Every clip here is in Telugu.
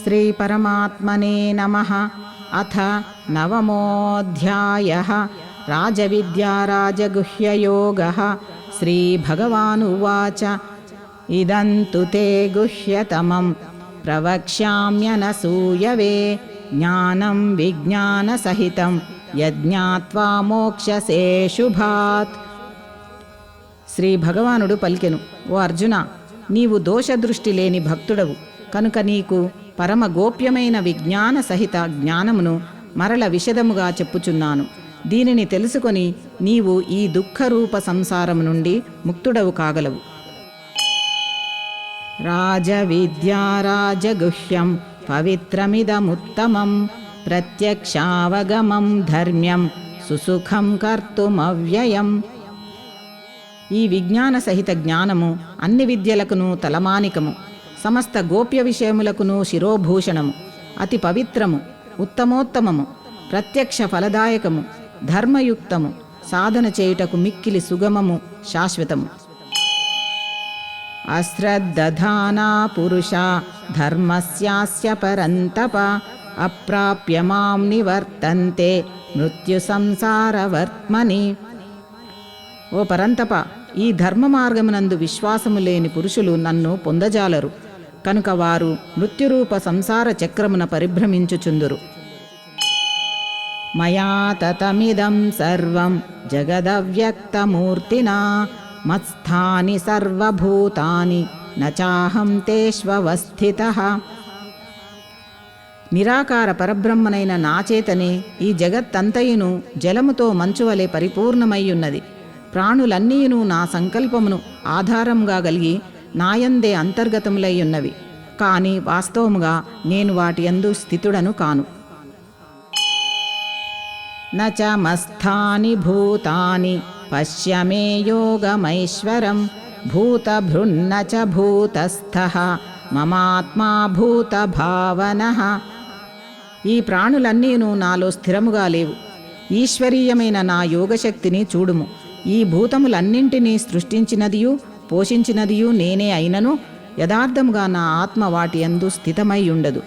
श्रीपरमात्मने नमः। अथ नवमोऽध्यायः। राजविद्या राजगुह्ययोगः। श्रीभगवानुवाच इदं तु ते गुह्यतमं प्रवक्ष्याम्यनसूयवे ज्ञानं विज्ञानसहितं यज्ञात्वा మోక్షసే శుభాత్. శ్రీ భగవానుడు పలికెను, ఓ అర్జున, నీవు దోషదృష్టి లేని భక్తుడవు కనుక నీకు పరమ గోప్యమైన విజ్ఞాన సహిత జ్ఞానమును మరల విశదముగా చెప్పుచున్నాను. దీనిని తెలుసుకొని నీవు ఈ దుఃఖరూప సంసారము నుండి ముక్తుడవు కాగలవు. రాజవిద్యా రాజగుహ్యం పవిత్రమిదముత్తమం ప్రత్యక్షావగమం ధర్మ్యం సుసుఖం కర్తుమవ్యయం. ఈ విజ్ఞాన సహిత జ్ఞానము అన్ని విద్యలకును తలమానికము, సమస్త గోప్య విషయములకును శిరోభూషణము, అతి పవిత్రము, ఉత్తమోత్తమము, ప్రత్యక్ష ఫలదాయకము, ధర్మయుక్తము, సాధన చేయుటకు మిక్కిలి సుగమము, శాశ్వతము. అశ్రద్ధధానా పురుషా ధర్మస్యాస్య పరంతప అప్రాప్య మాం నివర్తంతే మృత్యు సంసారవర్త్మని. ఓ పరంతప, ఈ ధర్మ మార్గమునందు విశ్వాసము లేని పురుషులు నన్ను పొందజాలరు కనుక వారు మృత్యురూప సంసార చక్రమున పరిభ్రమించుచుందురు. మయా తతమిదం సర్వం జగదవ్యక్తమూర్తినా మత్స్థాని సర్వభూతాని నచాహం తేష్వస్థితః. నిరాకార పరబ్రహ్మనైన నాచేతనే ఈ జగత్తంతయును జలముతో మంచువలె పరిపూర్ణమయ్యున్నది. ప్రాణులన్నీయును నా సంకల్పమును ఆధారంగా గలిగి నాయందే అంతర్గతములయ్యున్నవి, కాని వాస్తవముగా నేను వాటి యందు స్థితుడను కాను. నచ మస్థాని భూతాని పశ్య మే యోగమైశ్వరం భూతభృన్న చ భూతస్థః మమాత్మా భూతభావనః. ఈ ప్రాణులన్నీను నాలో స్థిరముగా లేవు. ఈశ్వరీయమైన నా యోగశక్తిని చూడుము. ఈ భూతములన్నింటినీ సృష్టించినదియు పోషించినదియు నేనే అయినను యథార్థముగా నా ఆత్మ వాటి యందు స్థితమై ఉండదు.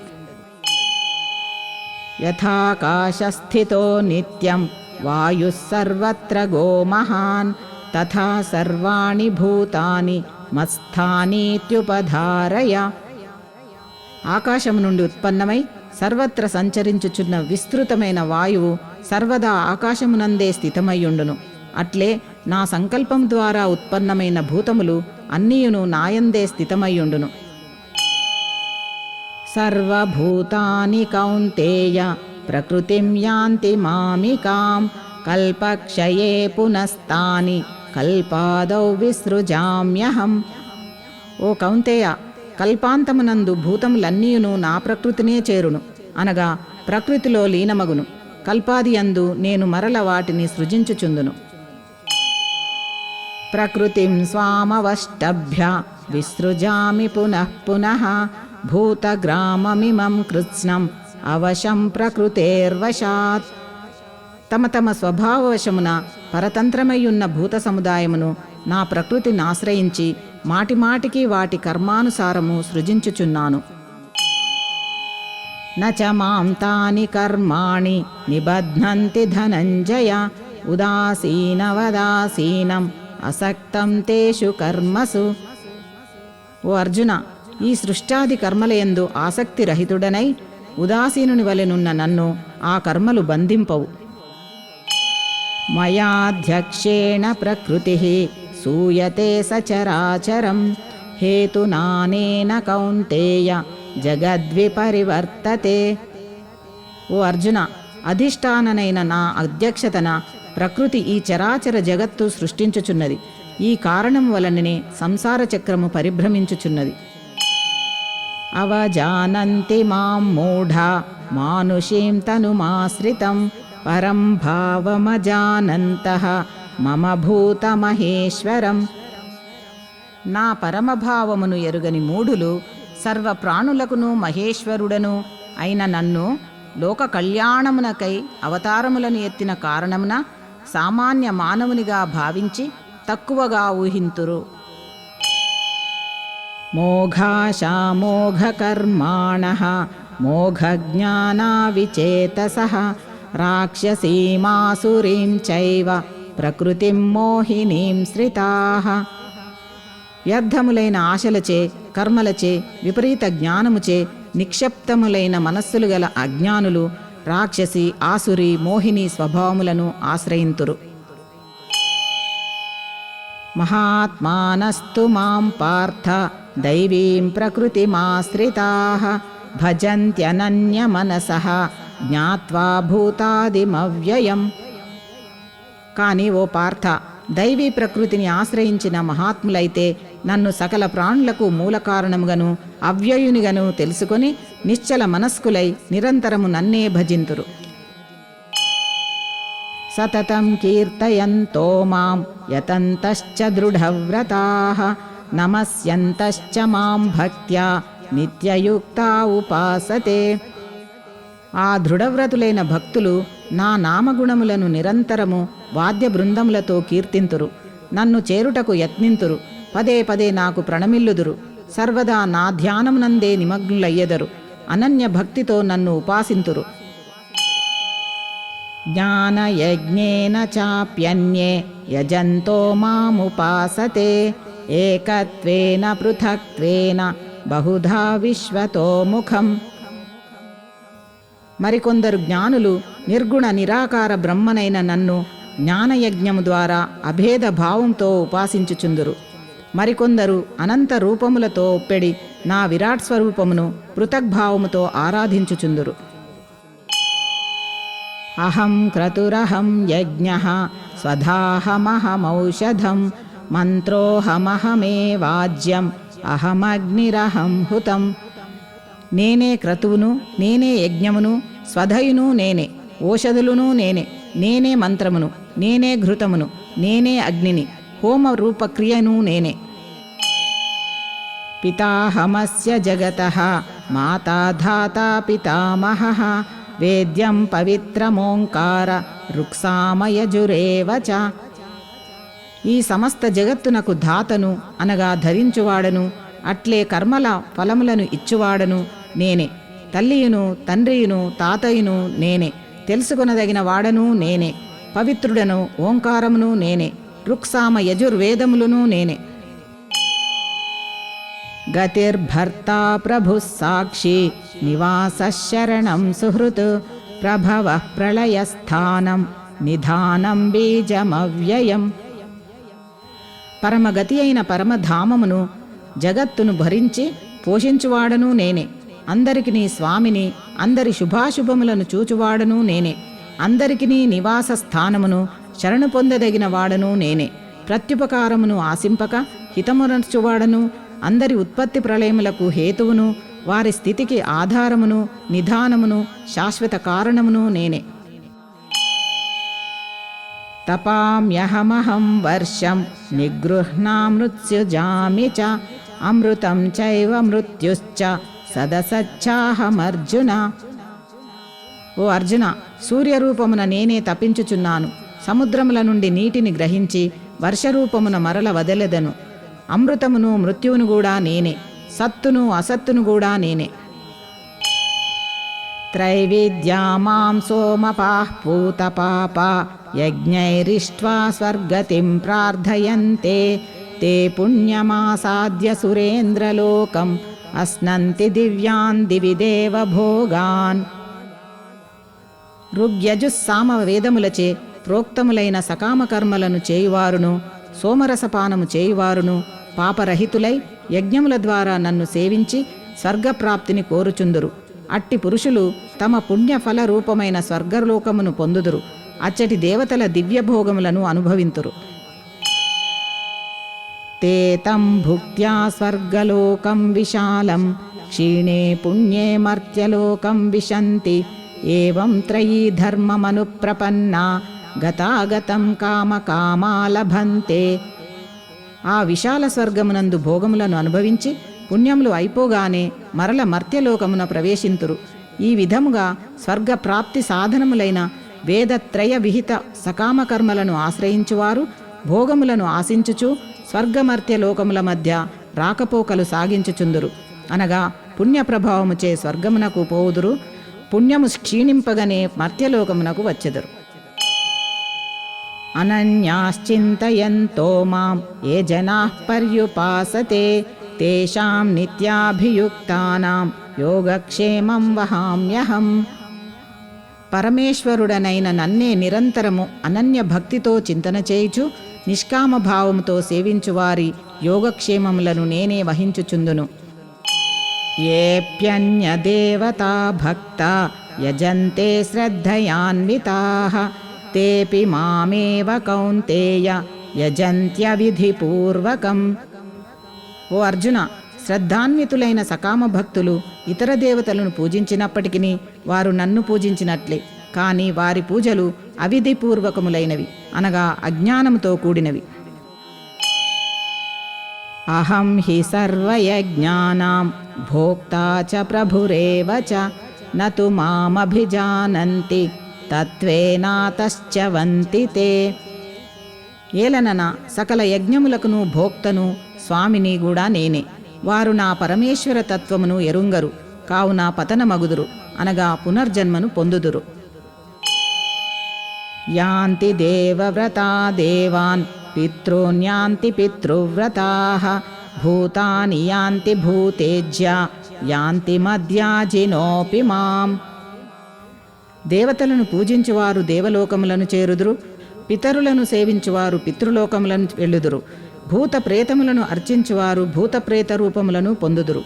యథాకాశస్థితో నిత్యం వాయుః సర్వత్ర గోమహాన్ తథా సర్వాణి భూతాని మత్స్థానీత్యుపధారయ. ఆకాశము నుండి ఉత్పన్నమై సర్వత్ర సంచరించుచున్న విస్తృతమైన వాయువు సర్వదా ఆకాశమునందే స్థితమయ్యుండును. అట్లే నా సంకల్పం ద్వారా ఉత్పన్నమైన భూతములు అన్నీయును నాయందే స్థితమయ్యుండును. సర్వభూతాని కౌంతేయ ప్రకృతిం యాంతి మామికాం కల్పక్షయే పునస్తాని కల్పాదౌ విసృజామ్యహం. ఓ కౌంతేయ, కల్పాంతమునందు భూతములన్నీయును నా ప్రకృతినే చేరును, అనగా ప్రకృతిలో లీనమగును. కల్పాది యందు నేను మరల వాటిని సృజించుచుందును. ప్రకృతిం స్వామవష్టభ్య విసృజామి పునః పునః భూతగ్రామమిమం కృత్స్నం అవశం ప్రకృతేర్వశాత్. తమ తమ స్వభావవశమున పరతంత్రమయ్యున్న భూత సముదాయమును నా ప్రకృతిని ఆశ్రయించి మాటిమాటికి వాటి కర్మానుసారము సృజించుచున్నాను. నచ మాం తాని కర్మాణి నిబధ్నంతి ధనంజయ ఉదాసీనవదాసీనం అసక్తం తేషు కర్మసు. ఓ అర్జున, ఈ సృష్టాది కర్మలయందు ఆసక్తి రహితుడనై ఉదాసీనుని వలెనున్న నన్ను ఆ కర్మలు బంధింపవు. మయాధ్యక్షేణ ప్రకృతి సూయతే సచరాచరం హేతునానేన కౌంతేయ జగద్విపరివర్తతే. ఓ అర్జున, అధిష్టాననైన నా అధ్యక్షతన ప్రకృతి ఈ చరాచర జగత్తు సృష్టించుచున్నది. ఈ కారణం వలననే సంసార చక్రము పరిభ్రమించుచున్నది. అవజానంతి మాం మూఢా మానుషీం తనుమాశ్రితం పరం భావమజానంతః మమ భూతమహేశ్వరం. నా పరమభావమును ఎరుగని మూఢులు సర్వ ప్రాణులకును మహేశ్వరుడను అయిన నన్ను లోక కళ్యాణమునకై అవతారములను ఎత్తిన కారణమున సామాన్య మానవునిగా భావించి తక్కువగా ఊహింతురు. మోఘాశామోఘకర్మాణః మోఘజ్ఞానావిచేతసః రాక్షసీమాసురీం చైవ ప్రకృతిం మోహినీం శ్రితాః. వ్యర్థములైన ఆశలచే, కర్మలచే, విపరీత జ్ఞానముచే నిక్షిప్తములైన మనస్సులు గల అజ్ఞానులు రాక్షసి, ఆసురి, మోహిని స్వభావములను ఆశ్రయింతురు. మహాత్మానస్తు మాం పార్థ దైవీం ప్రకృతిమాశ్రితాః భజంత్యనన్యమనసః జ్ఞాత్వా భూతాదిమవ్యయం. కానీ ఓ పార్థ, దైవీ ప్రకృతిని ఆశ్రయించిన మహాత్ములైతే నన్ను సకల ప్రాణులకు మూల కారణముగను అవ్యయునిగను తెలుసుకొని నిశ్చల మనస్కులై నిరంతరము నన్నే భజింతురు. సతతం కీర్తయంతో మాం యతంతశ్చ దృఢవ్రతాః నమస్యంతశ్చ మాం భక్త్యా నిత్యయుక్తా ఉపాసతే. ఆ దృఢవ్రతులైన భక్తులు నా నామగుణములను నిరంతరము వాద్య బృందములతో కీర్తింతురు, నన్ను చేరుటకు యత్నింతురు, పదే పదే నాకు ప్రణమిల్లుదురు, సర్వదా నా ధ్యానమునందే నిమగ్నులయ్యెదరు, అనన్య భక్తితో నన్ను ఉపాసింతురు. జ్ఞానయజ్ఞేన చాప్యన్యే యజంతో మాముపాసతే ఏకత్వేన పృథక్త్వేన బహుధా విశ్వతో ముఖం. మరికొందరు జ్ఞానులు నిర్గుణ నిరాకార బ్రహ్మనైన నన్ను జ్ఞానయజ్ఞము ద్వారా అభేద భావంతో ఉపాసించుచుందురు. మరికొందరు అనంత రూపములతో ఒప్పెడి నా విరాట్ స్వరూపమును పృథగ్భావముతో ఆరాధించుచుందురు. అహం క్రతురహం యజ్ఞః స్వధాహమహమౌషధం మంత్రోహమహమే వాజ్యం అహమగ్నిరహం హుతం. నేనే క్రతువును, నేనే యజ్ఞమును, స్వధయును నేనే, ఓషధులును నేనే, నేనే మంత్రమును, నేనే ఘృతమును, నేనే అగ్నిని, హోమ రూపక్రియను నేనే. పితాహమస్య జగతః మాతా ధాతా పితామహః వేద్యం పవిత్రమోంకార రుక్సామయజురేవ చ. ఈ సమస్త జగత్తునకు ధాతను అనగా ధరించువాడను, అట్లే కర్మల ఫలములను ఇచ్చువాడను నేనే. తల్లియును, తండ్రియును, తాతయును నేనే, తెలుసుకొనదగిన వాడను నేనే, పవిత్రుడను, ఓంకారమును నేనే, రుక్సామ యజుర్వేదములను నేనే. గతిర్భర్తా ప్రభు సాక్షి నివాసశరణం సుహృత్ ప్రభవ ప్రళయస్థానం నిధానం బీజమవ్యయం. పరమగతి అయిన పరమధామమును, జగత్తును భరించి పోషించువాడను నేనే, అందరికి నీ స్వామిని, అందరి శుభాశుభములను చూచువాడను నేనే, అందరికి నీ నివాస స్థానమును శరణు పొందదగిన వాడను నేనే, ప్రత్యుపకారమును ఆశింపక హితమునర్చువాడను, అందరి ఉత్పత్తి ప్రళయములకు హేతువును, వారి స్థితికి ఆధారమును, నిధానమును, శాశ్వత కారణమును నేనే. తపామ్యహమహం వర్షం నిగృహ్ణామృత్యుజామి చ అమృతం చైవ మృత్యుశ్చ సదసచ్చాహమర్జున. ఓ అర్జున, సూర్యరూపమున నేనే తపించుచున్నాను, సముద్రముల నుండి నీటిని గ్రహించి వర్షరూపమున మరల వదలెదను. అమృతమును మృత్యువును కూడా నేనే, సత్తును అసత్తును కూడా నేనే. త్రైవిద్యా మాం సోమపాః పూతపాపా యజ్ఞైరిష్ట్వా స్వర్గతిం ప్రార్థయంతే తే పుణ్యమాసాద్య సురేంద్రలోకం అస్నంతి దివ్యాన్ దివి దేవ భోగాన్. ఋగ్యజుస్సామ వేదములచే ప్రోక్తములైన సకామకర్మలను చేయువారును, సోమరసపానము చేయువారును పాపరహితులై యజ్ఞముల ద్వారా నన్ను సేవించి స్వర్గప్రాప్తిని కోరుచుందురు. అట్టి పురుషులు తమ పుణ్యఫల రూపమైన స్వర్గలోకమును పొందుదురు. అచ్చటి దేవతల దివ్యభోగములను అనుభవింతురు. తే తం భుక్త్యా స్వర్గలోకం విశాలం క్షీణే పుణ్యే మర్త్యలోకం విశంతి ఏవం త్రయీ ధర్మమనుప్రపన్నా గతాగతం కామకామాలభంతే. ఆ విశాల స్వర్గమునందు భోగములను అనుభవించి పుణ్యములు అయిపోగానే మరల మర్త్యలోకమున ప్రవేశింతురు. ఈ విధముగా స్వర్గప్రాప్తి సాధనములైన వేదత్రయ విహిత సకామకర్మలను ఆశ్రయించువారు భోగములను ఆశించుచు స్వర్గమర్త్యలోకముల మధ్య రాకపోకలు సాగించుచుందురు. అనగా పుణ్యప్రభావముచే స్వర్గమునకు పోవుదురు, పుణ్యము క్షీణింపగనే మర్త్యలోకమునకు వచ్చెదరు. అనన్యాశ్చింతయంతో మాం ఏ జనాః పర్యుపాసతే తేషాం నిత్యాభియుక్తానాం యోగక్షేమం వహామ్యహం. పరమేశ్వరుడనైన నన్నే నిరంతరము అనన్య భక్తితో చింతన చేయుచు నిష్కామ భావముతో సేవించువారి యోగక్షేమములను నేనే వహించుచుందును. ఏప్యన్యదేవతా భక్తా యజంతే శ్రద్ధయాన్వితాః తేపి మామేవ కౌంతేయ యజంత్యవిధిపూర్వకం. ఓ అర్జున, శ్రద్ధాన్వితులైన సకామ భక్తులు ఇతర దేవతలను పూజించినప్పటికీ వారు నన్ను పూజించినట్లే. కానీ వారి పూజలు అవిధిపూర్వకములైనవి, అనగా అజ్ఞానముతో కూడినవి. అహం హి సర్వయజ్ఞానాం భోక్తా చ ప్రభురేవ చ నతు మామభిజానంతి తత్వేనాతశ్చ వంతి తే. ఏలనన సకల యజ్ఞములకును భోక్తను స్వామిని కూడా నేనే. వారు నా పరమేశ్వర తత్వమును ఎరుంగరు, కావున పతనమగుదురు, అనగా పునర్జన్మను పొందుదురు. యాంతి దేవవ్రతా దేవాన్ పితॄన్యాంతి పితృవ్రతాః భూతాని యాంతి భూతేజ్యా యాంతి మద్యాజినోపి మాం. దేవతలను పూజించువారు దేవలోకములను చేరుదురు, పితరులను సేవించువారు పితృలోకములను వెళ్ళుదురు, భూత ప్రేతములను అర్చించువారు భూతప్రేత రూపములను పొందుదురు.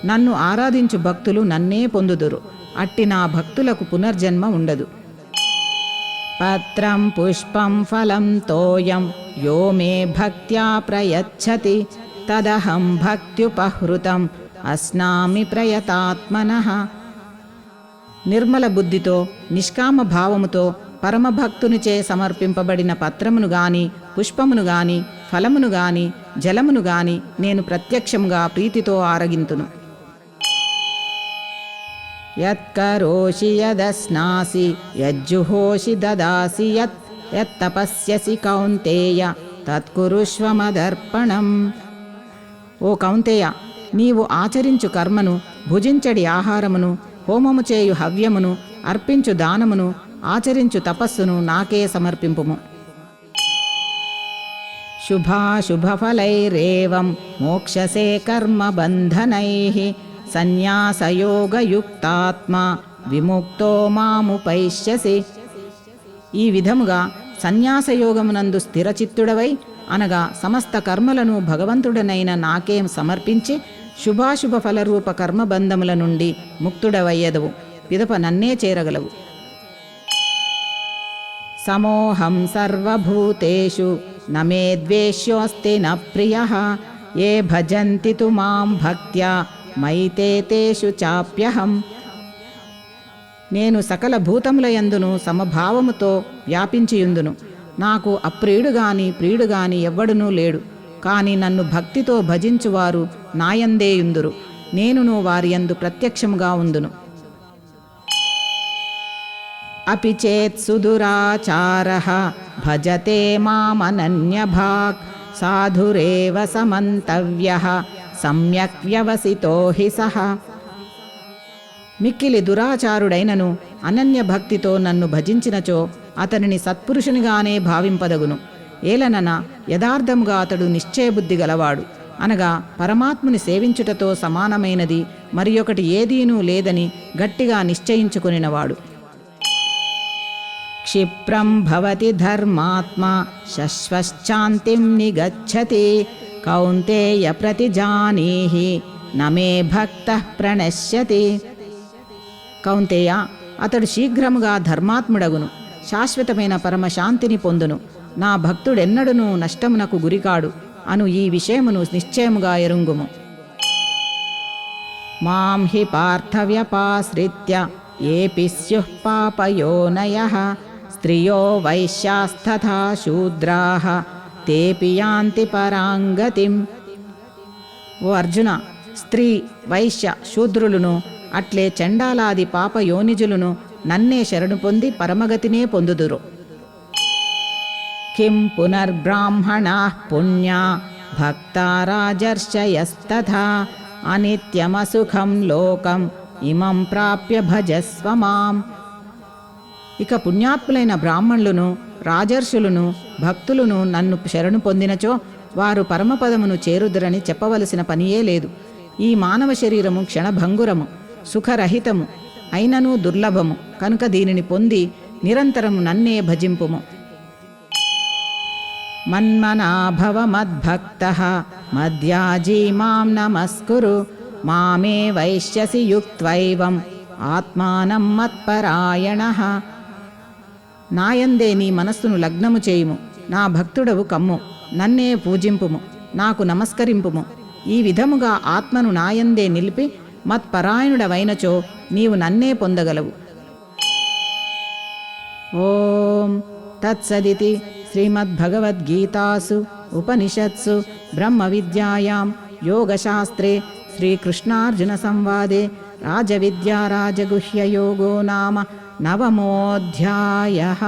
నన్ను ఆరాధించు భక్తులు నన్నే పొందుదురు. అట్టి నా భక్తులకు పునర్జన్మ ఉండదు. పత్రం పుష్పం ఫలం తోయం యో మే భక్త్యా ప్రయచ్చతి తదహం భక్త్యుపహృతం అస్నామి ప్రయతాత్మనః. నిర్మల బుద్ధితో నిష్కామ భావముతో పరమభక్తునిచే సమర్పింపబడిన పత్రమును గాని, పుష్పమును గాని, ఫలమును గాని, జలమును గాని నేను ప్రత్యక్షముగా ప్రీతితో ఆరగింతును. యత్కరోషి యదస్నాసి యజ్జుహోషి దదాసి యత్తపస్యసి కౌంతేయ తత్కురుష్వ మదర్పణం. ఓ కౌంతేయ, నీవు ఆచరించు కర్మను, భుజించడి ఆహారమును, హోమము చేయు హవ్యమును, అర్పించు దానమును, ఆచరించు తపస్సును నాకే సమర్పింపుము. శుభాశుభఫలైరేవం మోక్షసే కర్మబంధనైః సన్యాసయోగయుక్తాత్మా విముక్తో మాముపైష్యసి. ఈ విధముగా సన్యాసయోగమునందు స్థిరచిత్తుడవై, అనగా సమస్త కర్మలను భగవంతుడనైన నాకే సమర్పించి శుభాశుభ ఫలరూప కర్మబంధముల నుండి ముక్తుడవయ్యదవు. పిదప నన్నే చేరగలవు. సమోహం సర్వభూతేషు న మే ద్వేష్యోస్తి న ప్రియః ఏ భజంతి తు మాం భక్త్యా మయితే తేషు చాప్యహం. నేను సకల భూతములయందును సమభావముతో వ్యాపించియుందును. నాకు అప్రియుడు గాని ప్రియుడు గాని ఎవ్వడునూ లేడు. కాని నన్ను భక్తితో భజించువారు నాయందేయుందురు, నేనును వారియందు ప్రత్యక్షముగా ఉందును. అపి చేత్ సుదురాచారః భజతే మామనన్యభాక్ సాధురేవ సమంతవ్యః సమ్యక్ వ్యవసితో హి సః. మిక్కిలి దురాచారుడైనను అనన్య భక్తితో నన్ను భజించినచో అతనిని సత్పురుషునిగానే భావింపదగును. ఏలనన యథార్థముగా అతడు నిశ్చయబుద్ధి గలవాడు, అనగా పరమాత్ముని సేవించుటతో సమానమైనది మరియొకటి ఏదీనూ లేదని గట్టిగా నిశ్చయించుకొనినవాడు. క్షిప్రం భవతి ధర్మాత్మా శశ్వశ్చాంతిం నిగచ్చతి కౌంతేయ ప్రతిజానీహి నమే భక్తః ప్రణశ్యతి. కౌంతేయ, అతడు శీఘ్రముగా ధర్మాత్ముడగును, శాశ్వతమైన పరమశాంతిని పొందును. నా భక్తుడెన్నడునూ నష్టమునకు గురికాడు అను ఈ విషయమును నిశ్చయముగా ఎరుంగుము. మాం హి పార్థవ్యపాశ్రిత్య ఏపి స్యుః పాపయోనయః స్త్రియో వైశ్యాస్తథా శూద్రాః తేపి యాంతి పరాంగతిం. ఓ అర్జున, స్త్రీ, వైశ్య, శూద్రులను అట్లే చండాలాది పాపయోనిజులను నన్నే శరణు పొంది పరమగతినే పొందుదురు. కిం పునర్బ్రాహ్మణాః పుణ్యా భక్తా రాజర్షయస్తథా అనిత్యమసుఖం లోకం ఇమం ప్రాప్య భజస్వ మాం. ఇక పుణ్యాత్ములైన బ్రాహ్మణులను, రాజర్షులను, భక్తులను నన్ను శరణు పొందినచో వారు పరమపదమును చేరుదురని చెప్పవలసిన పనియే లేదు. ఈ మానవ శరీరము క్షణభంగురము, సుఖరహితము, అయినను దుర్లభము కనుక దీనిని పొంది నిరంతరము నన్నే భజింపుము. మన్మనాభవ మద్భక్తః మద్యాజీ మాం నమస్కురు మామే వైశ్యసి యుక్త్వైవం ఆత్మానం మత్పరాయణః. నాయందే నీ మనస్సును లగ్నము చేయుము, నా భక్తుడవు కమ్ము, నన్నే పూజింపుము, నాకు నమస్కరింపుము. ఈ విధముగా ఆత్మను నాయందే నిలిపి మత్పరాయణుడవైనచో నీవు నన్నే పొందగలవు. ఓం తత్సదితి శ్రీమద్భగవద్గీతాసు ఉపనిషత్సు బ్రహ్మ విద్యాయాం యోగశాస్త్రే శ్రీకృష్ణార్జున సంవాదే రాజవిద్యా రాజగుహ్యయోగో నామ 9మోऽధ్యాయః.